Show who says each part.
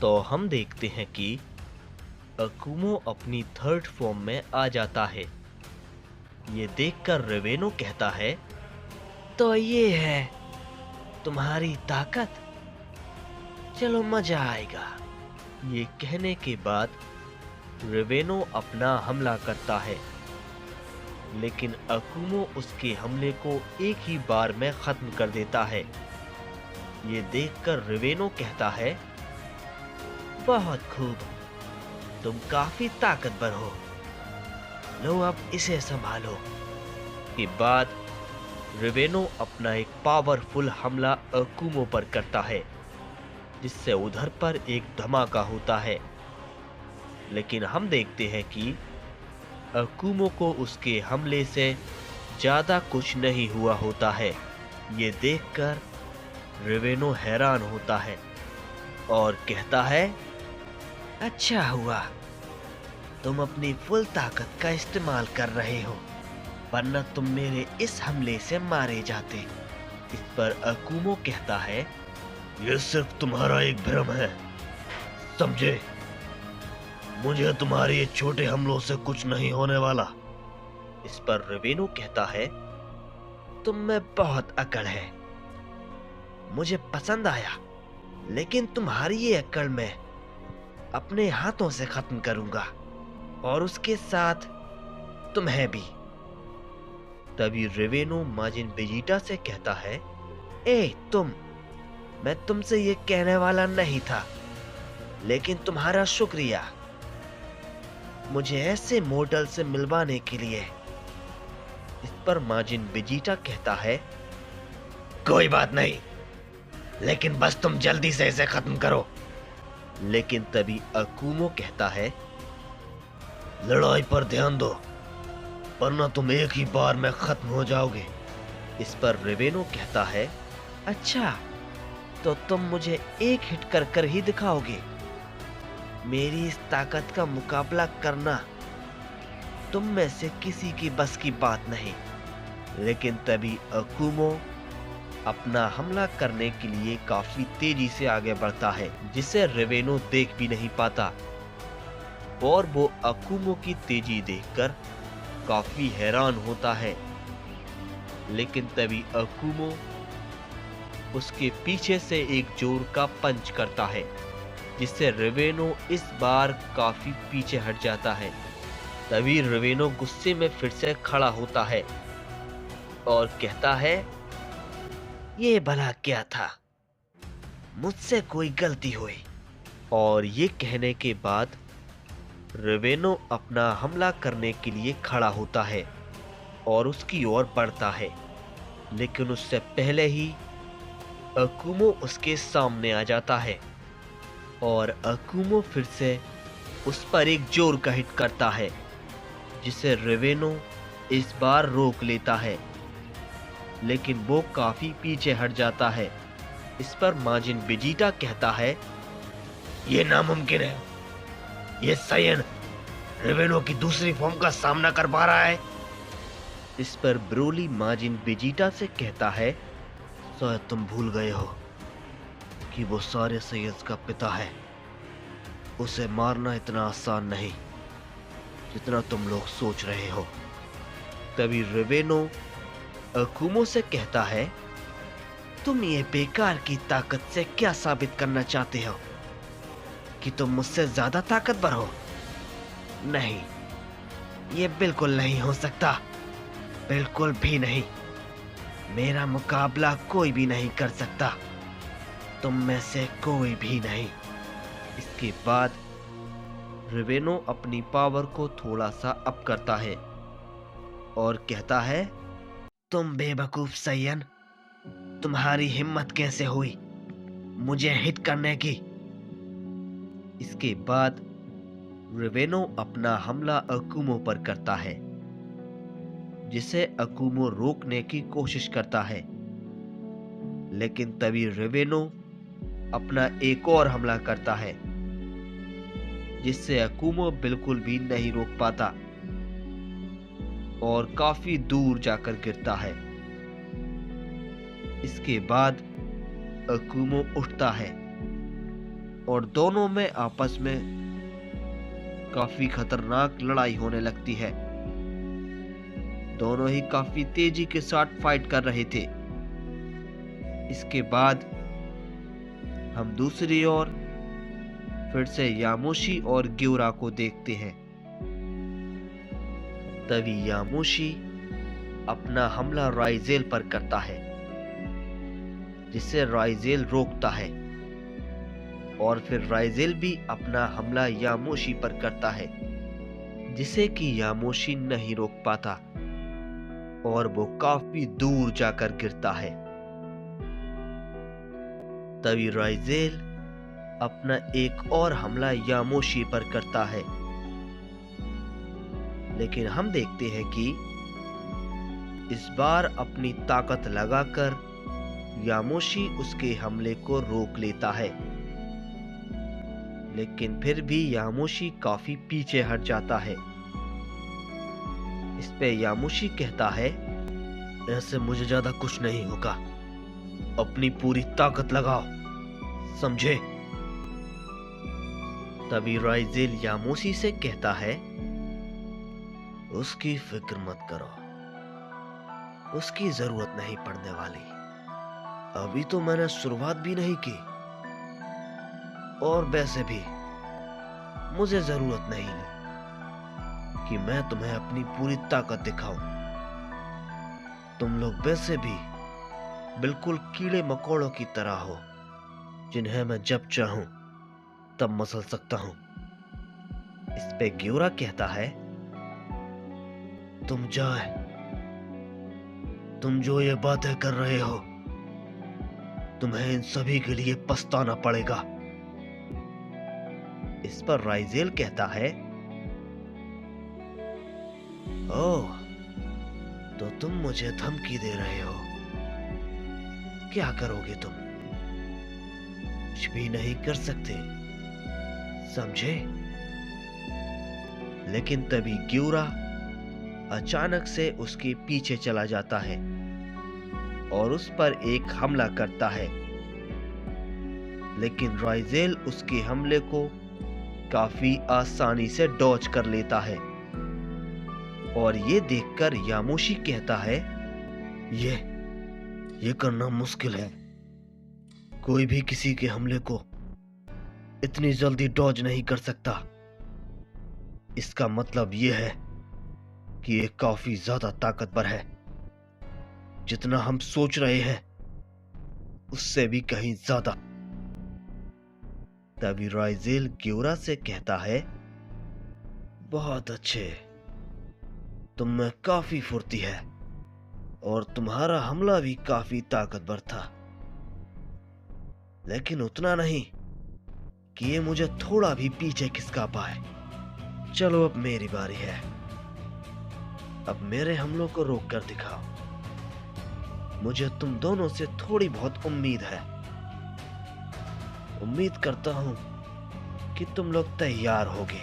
Speaker 1: तो हम देखते हैं कि अकुमो अपनी थर्ड फॉर्म में आ जाता है। ये देखकर रेवेनो कहता है, तो ये है तुम्हारी ताकत, चलो मजा आएगा। ये कहने के बाद रेवेनो अपना हमला करता है, लेकिन अकुमो उसके हमले को एक ही बार में खत्म कर देता है। ये देखकर रेवेनो कहता है, बहुत खूब, तुम काफी ताकतवर हो, लो अब इसे संभालो। के बाद रेवेनो अपना एक पावरफुल हमला अकुमो पर करता है, जिससे उधर पर एक धमाका होता है। लेकिन हम देखते हैं कि अकुमो को उसके हमले से ज्यादा कुछ नहीं हुआ होता है। ये देखकर रेवेनो हैरान होता है और कहता है, अच्छा हुआ तुम अपनी फुल ताकत का इस्तेमाल कर रहे हो, वरना तुम मेरे इस हमले से मारे जाते। इस पर अकुमो कहता है, यह सिर्फ तुम्हारा एक भ्रम है, समझे? मुझे तुम्हारे ये छोटे हमलों से कुछ नहीं होने वाला। इस पर रेवेनो कहता है, तुम में बहुत अकड़ है, मुझे पसंद आया, लेकिन तुम्हारी ये अकड़ मैं अपने हाथों से खत्म करूंगा, और उसके साथ तुम्हें भी। तभी रेवेनो माजिन वेजिटा से कहता है, ए तुम, मैं तुमसे ये कहने वाला नहीं था, लेकिन तुम्हारा शुक्रिया मुझे ऐसे मॉडल से मिलवाने के लिए। इस पर माजिन वेजिटा कहता है, कोई बात नहीं, लेकिन बस तुम जल्दी से इसे खत्म करो। लेकिन तभी अकुमो कहता है, लड़ाई पर ध्यान दो, वरना तुम एक ही बार में खत्म हो जाओगे। इस पर रेवेनो कहता है, अच्छा, तो तुम मुझे एक हिट कर कर ही दिखाओगे? मेरी इस ताकत का मुकाबला करना तुम में से किसी की बस की बात नहीं। लेकिन तभी अकुमो अपना हमला करने के लिए काफी तेजी से आगे बढ़ता है, जिसे रेवेनो देख भी नहीं पाता, और वो अकुमो की तेजी देखकर काफी हैरान होता है। लेकिन तभी अकुमो उसके पीछे से एक जोर का पंच करता है, जिससे रेवेनो इस बार काफी पीछे हट जाता है। तभी रेवेनो गुस्से में फिर से खड़ा होता है और कहता है, ये भला क्या था, मुझसे कोई गलती हुई। और ये कहने के बाद रेवेनो अपना हमला करने के लिए खड़ा होता है और उसकी ओर बढ़ता है, लेकिन उससे पहले ही अकुमो उसके सामने आ जाता है और अकुमो फिर से उस पर एक जोर का हिट करता है, जिसे रेवेनो इस बार रोक लेता है, लेकिन वो काफी पीछे हट जाता है। इस पर माजिन वेजिटा कहता है, ये नामुमकिन है, ये सायन रेवेनो की दूसरी फॉर्म का सामना कर पा रहा है। इस पर ब्रोली माजिन वेजिटा से कहता है, शायद तुम भूल गए हो कि वो सारे सैयद का पिता है, उसे मारना इतना आसान नहीं जितना तुम लोग सोच रहे हो। तभी रेवेनो अकुमो से कहता है, तुम ये बेकार की ताकत से क्या साबित करना चाहते हो कि तुम मुझसे ज्यादा ताकतवर हो? नहीं, ये बिल्कुल नहीं हो सकता, बिल्कुल भी नहीं। मेरा मुकाबला कोई भी नहीं कर सकता, तुम में से कोई भी नहीं। इसके बाद रेवेनो अपनी पावर को थोड़ा सा अप करता है और कहता है, तुम बेवकूफ सैयन, तुम्हारी हिम्मत कैसे हुई मुझे हिट करने की? इसके बाद रेवेनो अपना हमला अकुमो पर करता है, जिसे अकुमो रोकने की कोशिश करता है, लेकिन तभी रेवेनो अपना एक और हमला करता है, जिससे अकुमो बिल्कुल भी नहीं रोक पाता और काफी दूर जाकर गिरता है। इसके बाद अकुमो उठता है और दोनों में आपस में काफी खतरनाक लड़ाई होने लगती है। दोनों ही काफी तेजी के साथ फाइट कर रहे थे। इसके बाद हम दूसरी ओर फिर से यामोशी और ग्यूरा को देखते हैं। तभी यामोशी अपना हमला राइजेल पर करता है, जिसे राइजेल रोकता है, और फिर राइजेल भी अपना हमला यामोशी पर करता है, जिसे कि यामोशी नहीं रोक पाता और वो काफी दूर जाकर गिरता है। तभी राइजेल अपना एक और हमला यामोशी पर करता है, लेकिन हम देखते हैं कि इस बार अपनी ताकत लगाकर यामोशी उसके हमले को रोक लेता है। लेकिन फिर भी यामोशी काफी पीछे हट जाता है। इस पे यामोशी कहता है, ऐसे मुझे ज्यादा कुछ नहीं होगा, अपनी पूरी ताकत लगाओ, समझे? तभी राइजेल यामोशी से कहता है, उसकी फिक्र मत करो, उसकी जरूरत नहीं पड़ने वाली। अभी तो मैंने शुरुआत भी नहीं की, और वैसे भी मुझे जरूरत नहीं है कि मैं तुम्हें अपनी पूरी ताकत दिखाऊं। तुम लोग वैसे भी बिल्कुल कीड़े मकोड़ों की तरह हो, जिन्हें मैं जब चाहूं तब मसल सकता हूं। इस पे ग्यूरा कहता है, तुम जो ये बातें कर रहे हो, तुम्हें इन सभी के लिए पछताना पड़ेगा। इस पर राइजेल कहता है, ओह, तो तुम मुझे धमकी दे रहे हो। क्या करोगे तुम? कुछ भी नहीं कर सकते, समझे? लेकिन तभी ग्यूरा अचानक से उसके पीछे चला जाता है और उस पर एक हमला करता है। लेकिन राइजेल उसके हमले को काफी आसानी से डॉज कर लेता है, और ये देखकर यामोशी कहता है, ये करना मुश्किल है। कोई भी किसी के हमले को इतनी जल्दी डॉज नहीं कर सकता। इसका मतलब यह है कि ये काफी ज्यादा ताकतवर है। जितना हम सोच रहे हैं उससे भी कहीं ज्यादा। तभी राइजेल ग्यूरा से कहता है, बहुत अच्छे, तुम में काफी फुर्ती है और तुम्हारा हमला भी काफी ताकतवर था, लेकिन उतना नहीं कि ये मुझे थोड़ा भी पीछे खिसका पाए। चलो अब मेरी बारी है, अब मेरे हमलों को रोक कर दिखाओ। मुझे तुम दोनों से थोड़ी बहुत उम्मीद है। उम्मीद करता हूं कि तुम लोग तैयार होगे।